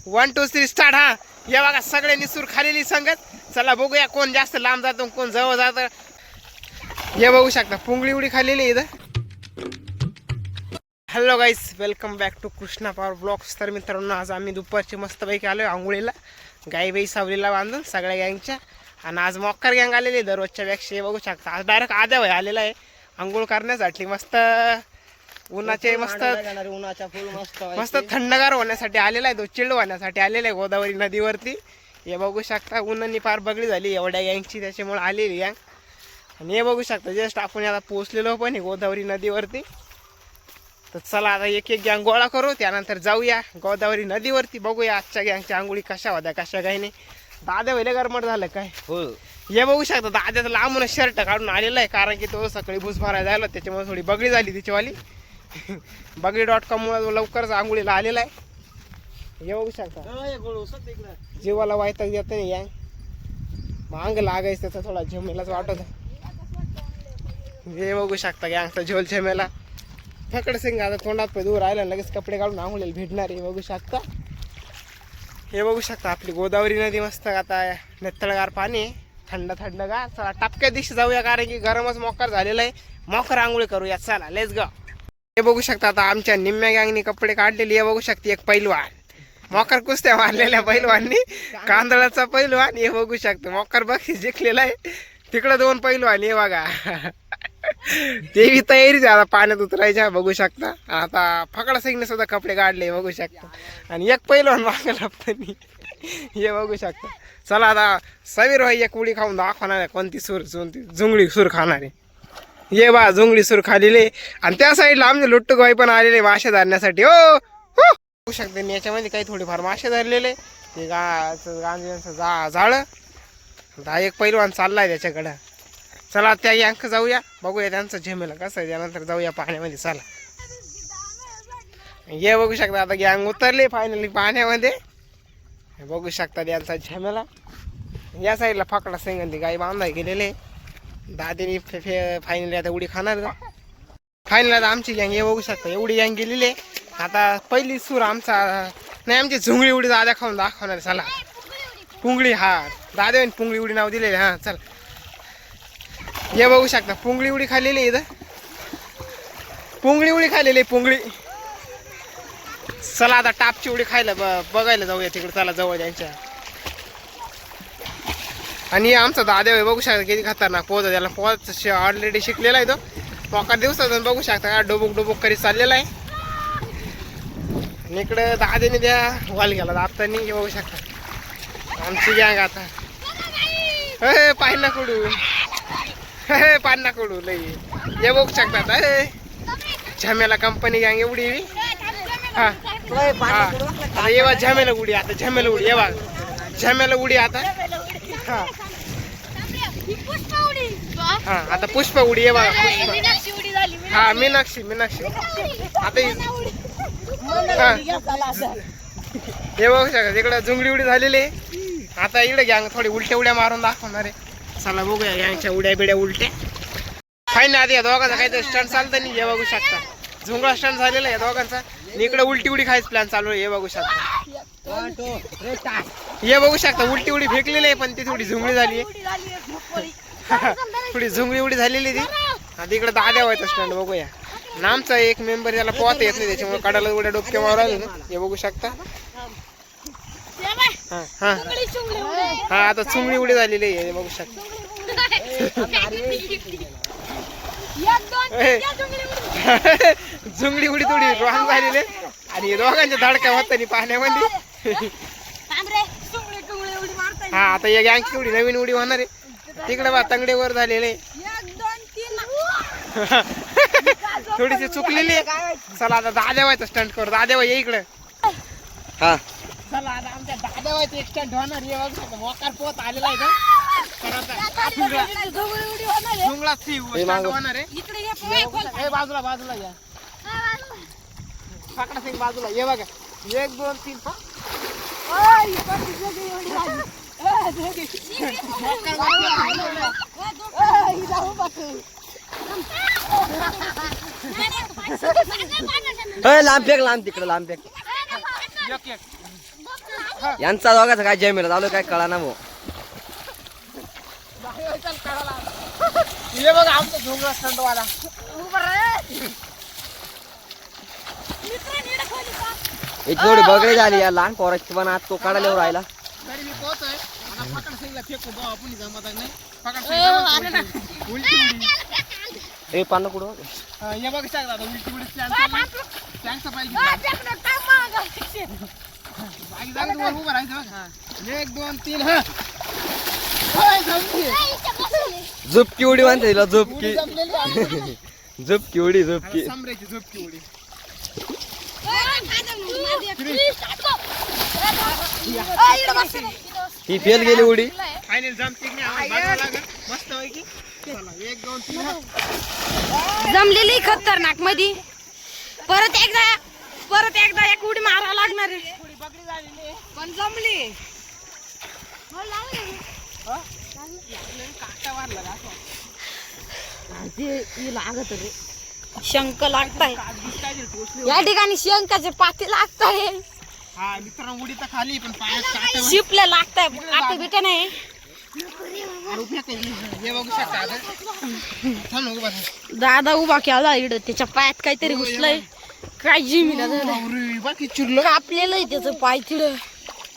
1 2 3 start. हा या बघा सगळ्यांनी सूर खालेली संगत. चला बघूया कोण जास्त लांब जातो कोण जवळ जातं. हे बघू शकता पुंगळी उडी खाल्लेली इथं. Hello guys, welcome back to Krishna power blogs. तर मित्रांनो आज आम्ही दुपारची मस्तपैकी आलो आंघोळीला गाईबाई सावलीला बांधून सगळ्या गँगच्या. आणि आज मॉकर गँग आलेली दररोजच्या पेक्षा. हे बघू शकता आज डायरेक्ट आद्या वय आलेला आहे आंघोळ करण्यासाठी. मस्त उन्हाचे मस्त मस्त थंडगार होण्यासाठी आलेला आहे. तो चिल्ड होण्यासाठी आलेला आहे गोदावरी नदीवरती. हे बघू शकता उन्हानी फार बगडी झाली एवढ्या गँगची, त्याच्यामुळे आलेली गँग. आणि हे बघू शकता जस्ट आपण आता पोहोचलेलो पण गोदावरी नदीवरती. तर चला आता एक एक गँग गोळा करू, त्यानंतर जाऊया गोदावरी नदीवरती. बघूया आजच्या गँगच्या आंघोळी कशा होत्या कशा काही नाही. दादा वहिले गरमट झालं काय हो. हे बघू शकता दाद्याचं लांबूनच शर्ट काढून आलेला आहे, कारण की तो सकाळी भूस भरायला जायला त्याच्यामुळे थोडी बगडी झाली तिच्यावाली. बगडी.com लवकरच आंघोळीला आलेला आहे. हे बघू शकता जीवाला वायताक देत नाही गँग. मांग लागायचं त्याचा थोडा झेमेलाच वाटत. हे बघू शकता गँगचा झोल झेमेला फकड सिंग आता तोंडात पे दूर राहिला लगेच कपडे काढून आंघोळीला भिडणार. हे बघू शकता. हे बघू शकता आपली गोदावरी नदी मस्त आता नेतळगार पाणी थंड थंडगार. चला टपक्या दिवशी जाऊया, कारण की गरमच मोकर झालेलं आहे. मोकर आंघोळी करूया चला लेट्स गो. हे बघू शकता आता आमच्या निम्म्या गँगनी कपडे काढलेली. हे बघू शकते एक पैलवान मोकर कुस्त्या मारलेल्या पैलवाननी, कांदळाचा पैलवान. हे बघू शकतो मोकर बक्षीस जिंकलेला आहे. तिकडं 2 पैलवान हे बघा ते बी तयारीच आता पाण्यात उतरायच्या. बघू शकता आता फकडा सिंगने सुद्धा कपडे काढले बघू शकता. आणि एक पैलवान मागायला पण हे बघू शकता. चला आता सवीर भाई एक उडी खाऊन दाखवणार आहे कोणती सूर झुंगळी सूर खाणार आहे. ये बा झुंगळी सूर खालेली. आणि त्या साईडला आमचे लुट्टू गाई पण आलेले मासे धरण्यासाठी. हो बघू शकते याच्यामध्ये काही थोडेफार मासे धरलेले. ते गांजाचं जाळ एक पैलवान चाललाय त्याच्याकडं. चला त्या गँग जाऊया बघूया त्यांचं झेमेला कसं आहे, त्यानंतर जाऊया पाण्यामध्ये. चला हे बघू शकता आता गँग उतरले फायनली पाण्यामध्ये. बघू शकता त्यांचा झेमेला. या साईडला फकडा सिंगंदी गाई बांधाय गेलेले. दादीने फायनली आता उडी खाणार. फायनली आता आमची गँग हे बघू शकता एवढी गँग गेलेली आहे. आता पहिली सूर आमचा नाही आमची झुंगळी उडी दाद्या खाऊन दाखवणार. चला पुंगळी हा दाद्याने पुंगळी उडी नाव दिलेले. हा चला हे बघू शकता पुंगळी उडी खाल्लेली इथं. पुंगळी उडी खाल्लेली पुंगळी. चला आता टापची उडी खायला बघायला जाऊया तिकडे. चला जवळ त्यांच्या. आणि आमचा दाद्या बघू शकता किती खतरनाक पोहत. त्याला पोहत ऑलरेडी शिकलेला आहे तो. मोका दिवसातून बघू शकता का डुबुक डुबुक करीत चाललेला आहे. आणि इकडे दाद्याने द्या वाल गेला दाबतानी. हे बघू शकता आमची गँग आता पाहिना कडू पान्ना कडू लई. हे बघू शकता आता झमेला कंपनी गँग एवढी. हा आता ये बा झमेला उडी. आता झमेला उडी ये बा झमेला उडी आता. हा हा आता पुष्प उडी ये बघा पुष्प. हा मीनाक्षी आता हे बघू शकता इकडं झुंगडी उडी झालेली आहे. आता इकडे गँग थोडी उलट्या उड्या मारून दाखवणार आहे. चला बघूया गँगच्या उड्या बिड्या उलट्या. फाईन आधी या दोघांचा काहीतरी स्टंट चालतं नाही. हे बघू शकता झुंगळा स्टंट झालेला आहे दोघांचा. इकडे उलटी उडी खायचं प्लॅन चालू आहे. हे बघू शकता. हे बघू शकता उलटी उडी फेकलेली आहे पण ती थोडी झुंगळी झाली आहे. थोडी झुंगळी उडी झालेली ती. आता इकडे दाद्या व्हायचा स्टंट बघूया. नामचा एक मेंबर त्याला पोहता येत नाही त्याच्यामुळे काढायला उड्या डोक्या मारायला ना. हे बघू शकता. हा हा आता चुंगळी उडी झालेली आहे. बघू शकता झुंगडी उडी थोडी रॉंग झालेली. आणि दोघांच्या धडक्या होता पाण्यामध्ये. हा आता या गँगची उडी नवीन उडी होणार आहे. तिकडे बा तंगडे वर झालेले थोडीशी चुकलेली आहे. चला आता दाद्या व्हायचं स्टंट करू. दाद्या ये इकडे. हा चला आता आमच्या दाद्या व्हायचं एक स्टंट होणार. हे बघू शकता मोकार पोत आलेला आहे. बाजूला बाजूला घ्या फकडा सिंग बाजूला. ये बघा 1 2 3. लांब फेक लांब तिकडे लांब फेक. यांचा दोघाचा काय जयमेला चालू काय कळा ना भाऊ. ये बघा आमचा झोंगळा थंडवाला. एक थोडी बगडे झाली या लहान पोराची पण आज तो काढायला येऊ राहिला. तरी मी पोहतोय. आता पकड सिंगला फेकू बा आपण जमत नाही. पकड सिंग उलटी उडी. ए पान कुठं हे बघ सांग दादा उलटी उडी प्लॅन चाललाय. प्लॅनचा पाहिजे. बाकी जागा वर उभा राहायचं बघ. 1 2 3 हा. होय जमली. झुपकी उडी म्हणते तिला झुपकी. जमलेली आहे. झुपकी उडी झुपकी. समरेची झोपकी उडी. ती फेल गेली उडी. फायनल जमते की नाही आवाज बघावं लागेल. मस्त पैकी. चला 1 2 3 हा. जमलेली खतरनाक मध्ये परत एकदा एक उडी मारा लागणार आहे. थोडी बकरी झालेली आहे. पण जमली. काटा मारला का असं? लागत रे शंख लागताय कागदीच काय दिलं टोचली या ठिकाणी शंखाचे पाती लागताय. हा मित्रांनो उडी तर खाली पण पायात काटा शिपले लागताय काटे बिटे नाही. रुपया हे बघू शकता आता. थांब नको बस. दादा उभा केला इकडं त्याच्या पायात काहीतरी घुसलंय. काय जिमीला अरे बाकी चिरलं कापलेलं आहे त्याचं पाय तिथं.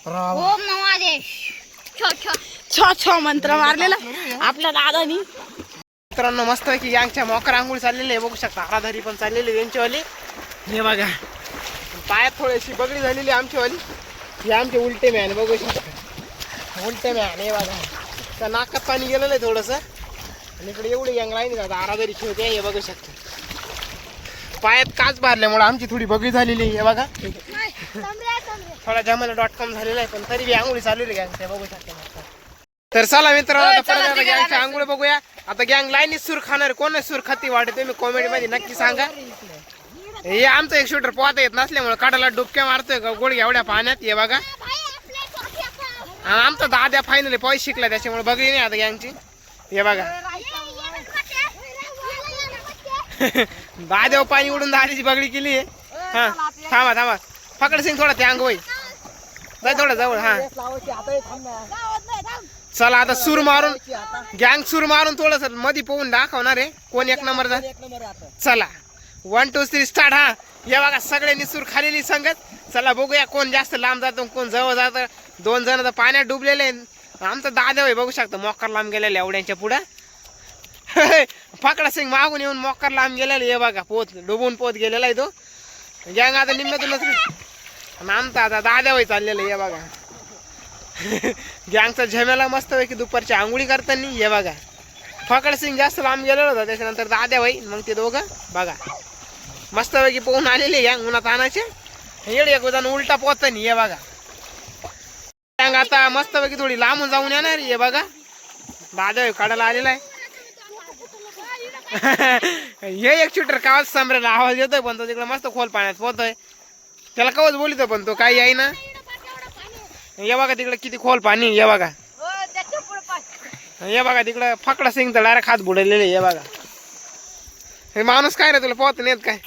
राव ओम नमो आदेश छ छ मंत्र मारलेला आपल्या दादानी. मित्रांनो मस्त पैकी यांच्या मोकर आंघोळ चाललेली आहे बघू शकता. आराधारी पण चाललेली आहे यांचीवाली. हे बघा पायात थोडीशी बगडी झालेली आमचीवाली. हे आमचे उलटे मॅन बघू शकता. उलटे मॅन हे बघा त्या नाकात पाणी गेलेलं आहे थोडंसं. आणि इकडे एवढी गँग राहिली का आराधारी शिवते हे बघू शकता. पायात काच भरल्यामुळे आमची थोडी बगडी झालेली आहे हे बघा. थोडा जमाला.com झालेला आहे पण तरी बी आंघोळी चाललेली गँगच्या बघू शकता. तर चला मित्रांनो आता परत गँगच्या आंघोळ बघूया. आता गँग लाईनीत सूर खाणार कोण सूर खाती वाटते तुम्ही कॉमेंट मध्ये नक्की सांगा. हे आमचं एक शूटर पोहता येत नसल्यामुळे काढायला डुबक्या मारतोय गोळी एवढ्या पाण्यात हे बघा. आणि आमचा दाद्या फायनली पोहायला शिकला त्याच्यामुळे बघली नाही आता गँगची हे बघा. दाद्यावर पाणी उडून दाद्याची बगडी केली आहे. हा थांबा थांबा पकड सिंग थोडा ते अंग होई जाय थोडा जवळ. हा चला आता सूर मारून गँग सूर मारून थोडस मध्ये पोहून दाखवणार आहे कोण एक नंबर जा. चला 1 2 3 स्टार्ट. हा हे बघा सगळ्यांनी सूर खालेली संगत. चला बघूया कोण जास्त लांब जातो कोण जवळ जातं. 2 जण तर पाण्यात डुबलेले. आमचा दादा होय बघू शकतो मोकर लांब गेलेले एवढ्यांच्या पुढं. फाकडा सिंग मागून येऊन मोकर लांब गेलेले हे बघा पोत डुबून पोत गेलेला आहे तो. गँग आता निम्म्यातूनच आमचा आता दादा होय चाललेलं हे बघा. गँगचा झमेला मस्त पैकी दुपारची आंघोळी करताना हे बघा. फकड सिंग जास्त लांब गेलेला होता त्याच्यानंतर दाद्या भाई मग ते दोघं बघा मस्त पैकी पोहून आलेले गँग उन्हात आणायचे. येड एक जण उलटा पोहतानी हे बघा. गँग आता मस्त पैकी थोडी लांबून जाऊन येणार हे बघा. दाद्या भाई काढायला आलेला आहे. हे एक शूटर कावच समरेला आवाज येतोय पण तो तिकडे मस्त खोल पाण्यात पोहतोय. त्याला कवच बोलितो पण तो काही आहे ना. हे बघा तिकडे किती खोल पाणी हे बघा. हे बघा तिकडे फकडा सिंग तर डायरेक्ट हात बुडलेले हे बघा. हे माणूस काय रे तुला पोहत नेत काय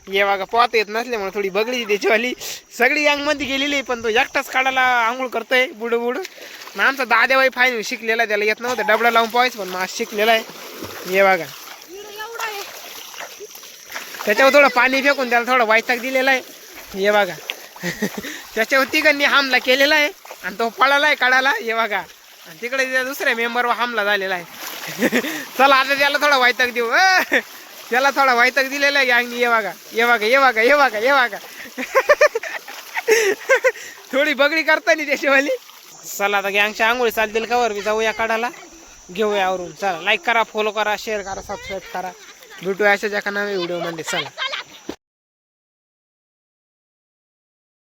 हे बघा. पोहता येत नसल्यामुळे थोडी बगडी त्याचीवाली सगळी गँग मध्ये गेलेली पण तो एकटाच काढायला आंघोळ करतोय बुडू बुडू. आमचा दाद्याबाई फायनल शिकलेला आहे त्याला येत नव्हतं डबडा लावून पोहायचं पण मग शिकलेला आहे हे बघा. त्याच्यावर थोडं पाणी फेकून त्याला थोडं वैताग दिलेला आहे हे बघा. त्याच्यावर तिघांनी हमला केलेला आहे आणि तो पळाला आहे काढायला हे बघा. आणि तिकडे दुसऱ्या मेंबरवर हमला झालेला आहे. चला आता त्याला थोडा वैताग देऊ. त्याला थोडा वैताग दिलेला आहे गँगनी हे बघा हे बघा हे बघा हे बघा हे बघा. थोडी बगडी करता नाही त्याच्यावाली. चला आता गँगच्या आंघोळी चालतील का वर मी जाऊया काढायला घेऊया आवरून. चला लाईक करा फॉलो करा शेअर करा सबस्क्राईब करा. भेटूया अशाच एका नव्या व्हिडिओ मध्ये. चला.